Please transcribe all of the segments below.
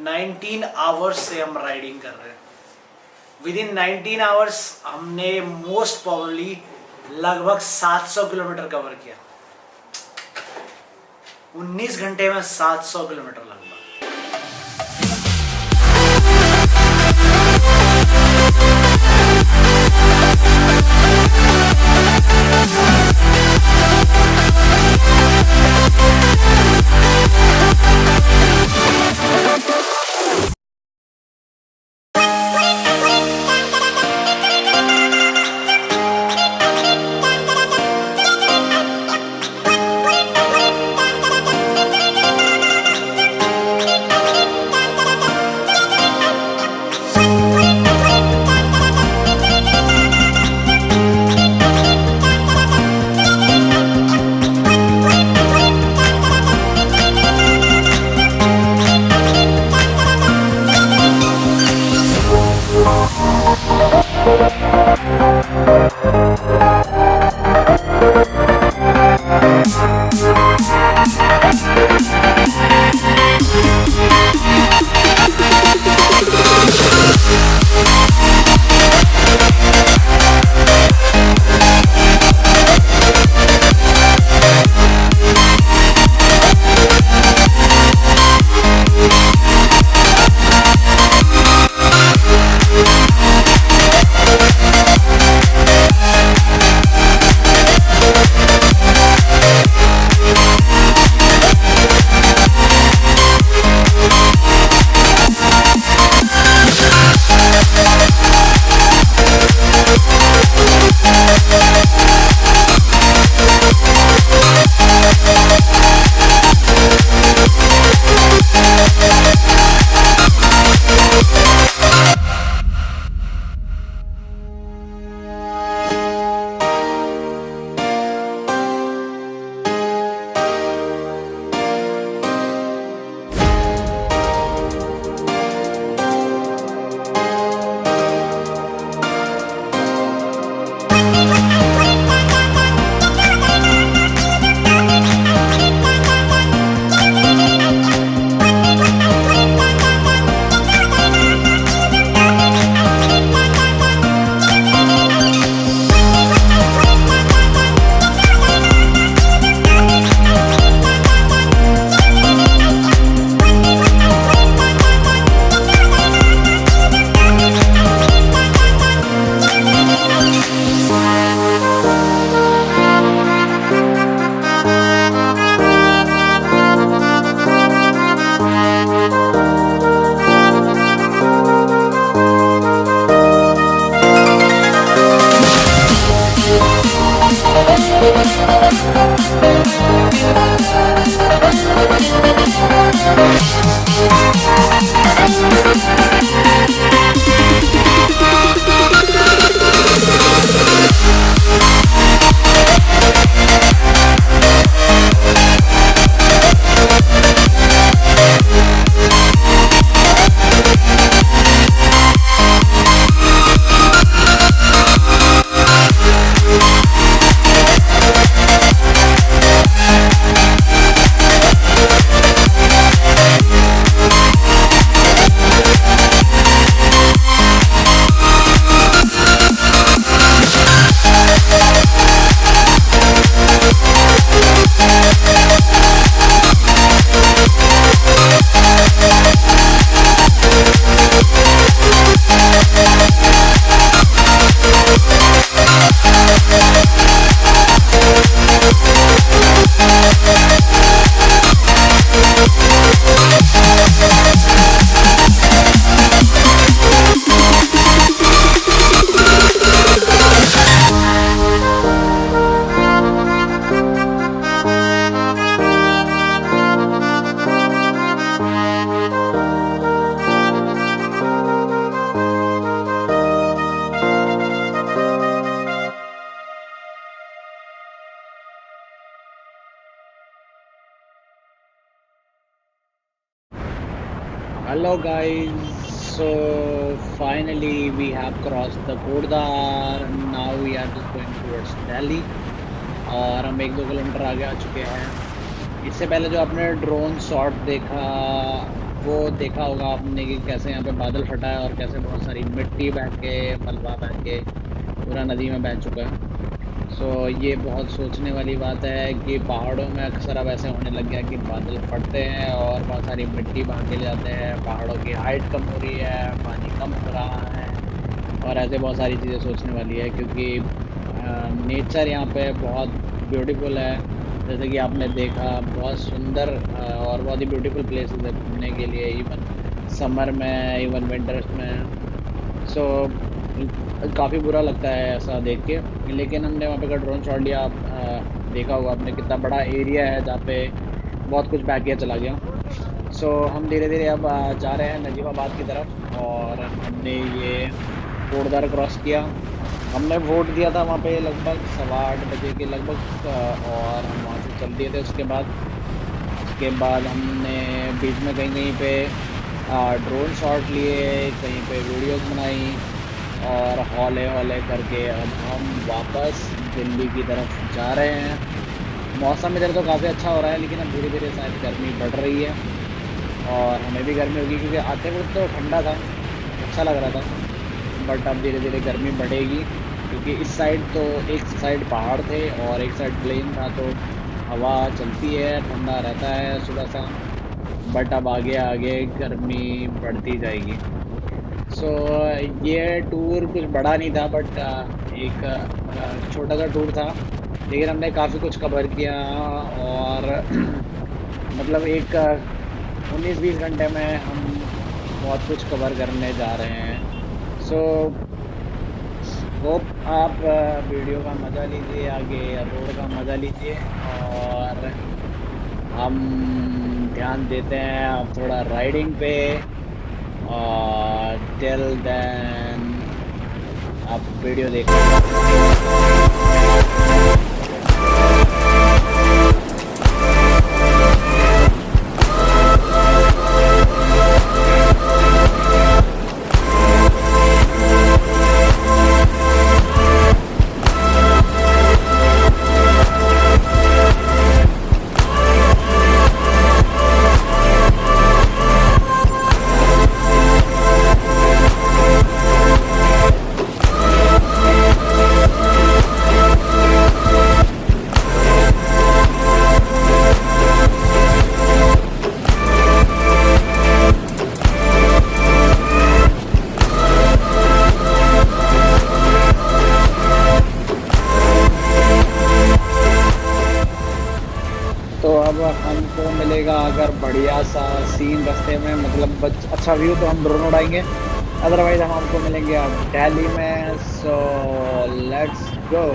19 hours से हम riding कर रहे हैं। विद इन 19 आवर्स हमने मोस्ट प्रोबेबली लगभग 700 किलोमीटर कवर किया। 19 घंटे में 700 किलोमीटर लगभग। Hello guys, so finally we have crossed the border and now we are just going towards Delhi और हम 1-2 किलोमीटर आगे आ चुके हैं। इससे पहले जो आपने ड्रोन शॉट देखा वो देखा होगा आपने कि कैसे यहाँ पे बादल फटा है और कैसे बहुत सारी मिट्टी बह के, मलबा बह के पूरा नदी में बह चुका है। सो ये बहुत सोचने वाली बात है कि पहाड़ों में अक्सर अब ऐसे होने लग गया कि बादल फटते हैं और बहुत सारी मिट्टी बहा के ले जाते हैं, पहाड़ों की हाइट कम हो रही है, पानी कम हो रहा है और ऐसे बहुत सारी चीज़ें सोचने वाली है क्योंकि नेचर यहाँ पे बहुत ब्यूटीफुल है। जैसे कि आपने देखा बहुत सुंदर और बहुत ही ब्यूटीफुल प्लेसेस है घूमने के लिए, इवन समर में, इवन विंटर्स में। सो काफ़ी बुरा लगता है ऐसा देख के, लेकिन हमने वहाँ पे का ड्रोन शॉट लिया। आप देखा होगा आपने कितना बड़ा एरिया है जहाँ पे बहुत कुछ बैक किया चला गया। सो हम धीरे-धीरे अब जा रहे हैं नजीबाबाद की तरफ और हमने ये कोटद्वार क्रॉस किया। हमने वोट दिया था वहाँ पे लगभग 8:15 बजे के लगभग और हम वहाँ से चल दिए थे। उसके बाद हमने बीच में कहीं-कहीं पे ड्रोन शॉट लिए, कहीं पे वीडियोज़ बनाई और हौले-हौले करके अब हम वापस दिल्ली की तरफ जा रहे हैं। मौसम इधर तो काफ़ी अच्छा हो रहा है, लेकिन अब धीरे-धीरे शायद गर्मी बढ़ रही है और हमें भी गर्मी होगी क्योंकि आते वक्त तो ठंडा था, अच्छा लग रहा था। बट अब धीरे-धीरे गर्मी बढ़ेगी क्योंकि इस साइड तो एक साइड पहाड़ थे और एक साइड प्लेन था, तो हवा चलती है, ठंडा रहता है सुबह-शाम। बट अब आगे-आगे गर्मी बढ़ती जाएगी। सो ये टूर कुछ बड़ा नहीं था बट एक छोटा-सा टूर था, लेकिन हमने काफ़ी कुछ कवर किया और मतलब एक 19-20 घंटे में हम बहुत कुछ कवर करने जा रहे हैं। सो होप आप वीडियो का मज़ा लीजिए, आगे रोड का मज़ा लीजिए और हम ध्यान देते हैं अब थोड़ा राइडिंग पे और टिल देन आप वीडियो देखिए। तो अब हमको मिलेगा अगर बढ़िया सा सीन रास्ते में, मतलब अच्छा व्यू, तो हम ड्रोन उड़ाएंगे। अदरवाइज हम आपको मिलेंगे अब दिल्ली में। So let's go.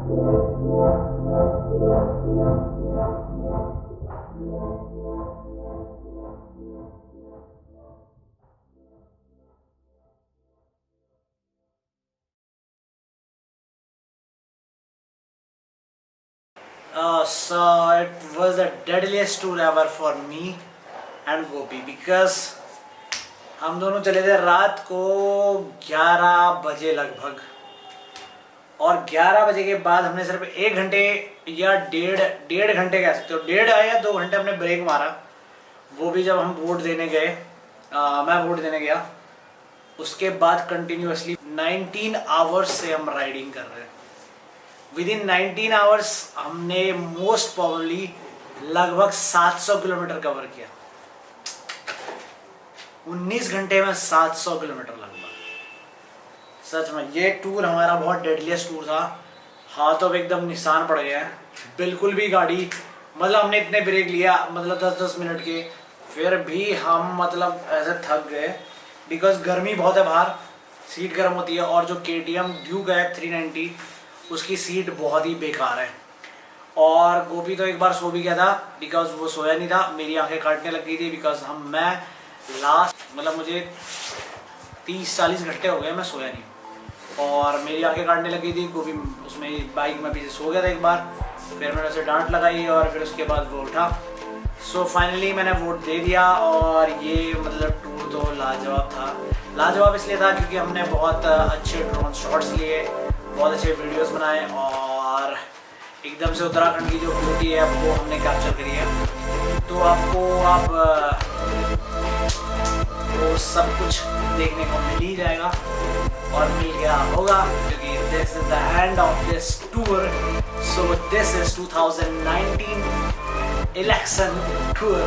So it was the deadliest tour ever for me and Gopi because हम दोनों चले थे रात को 11 बजे लगभग, और 11 बजे के बाद हमने सिर्फ 1 घंटे या डेढ़ घंटे कह सकते हो, 1.5 या 2 घंटे हमने ब्रेक मारा। वो भी जब हम वोट देने गए, मैं वोट देने गया, उसके बाद कंटिन्यूअसली 19 आवर्स से हम राइडिंग कर रहे हैं। विद इन 19 आवर्स हमने मोस्ट प्रोबेबली लगभग 700 किलोमीटर कवर किया। 19 घंटे में 700 किलोमीटर लगभग। सच में ये टूर हमारा बहुत डेडलीस्ट टूर था। हाथों पे एकदम निशान पड़ गए हैं, बिल्कुल भी गाड़ी, मतलब हमने इतने ब्रेक लिया, मतलब 10-10 मिनट के, फिर भी हम मतलब ऐसे थक गए बिकॉज गर्मी बहुत है बाहर, सीट गर्म होती है। और जो KTM ड्यूक है 390 उसकी सीट बहुत ही बेकार है। और गोपी तो एक बार सो भी गया था बिकॉज वो सोया नहीं था, मेरी आंखें काटने लग गई थी बिकॉज मैं लास्ट मतलब मुझे 30-40 घंटे हो गए मैं सोया नहीं, और मेरी आंखें काटने लगी थी। गोपी उसमें बाइक में पीछे सो गया था एक बार, फिर मैंने उसे डांट लगाई और फिर उसके बाद वो उठा। सो फाइनली मैंने वोट दे दिया, और ये मतलब टूर तो लाजवाब था। लाजवाब इसलिए था क्योंकि हमने बहुत अच्छे ड्रोन शॉट्स लिए, बहुत अच्छे वीडियोस बनाए, और एकदम से उत्तराखंड की जो ब्यूटी है वो हमने कैप्चर करी है। तो आप वो सब कुछ देखने को मिल ही जाएगा, और मिल गया होगा क्योंकि this is the end of this tour. So this is 2019 election tour.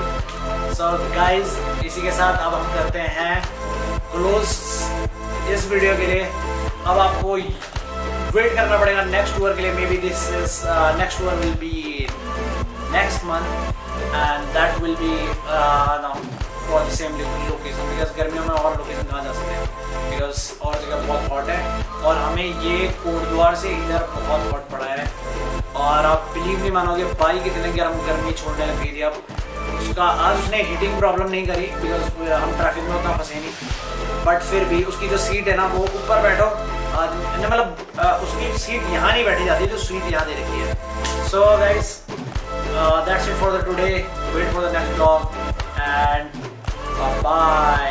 So guys, इसी के साथ अब हम करते हैं क्लोज इस वीडियो के लिए। अब आपको वेट करना पड़ेगा नेक्स्ट टूर के लिए। May be this is next tour will be next month, and that will be for the same location, because गर्मियों में और लोकेशन कहाँ जा सकते हैं बिकॉज और जगह बहुत हॉट है, और हमें ये कोटद्वार से इधर बहुत हॉट पड़ा है। और आप बिलीव नहीं मानोगे, बाइक इतने गर्मी छोड़ने लग गई थी। अब उसका आज उसने हीटिंग प्रॉब्लम नहीं करी बिकॉज हम ट्रैफिक में उतना फंसे नहीं, बट फिर भी उसकी जो सीट है ना, वो ऊपर बैठो, मतलब उसकी सीट यहाँ नहीं बैठी जाती, जो सीट यहाँ दे रखी है। So guys, that's it for the today. Wait for the next vlog and bye.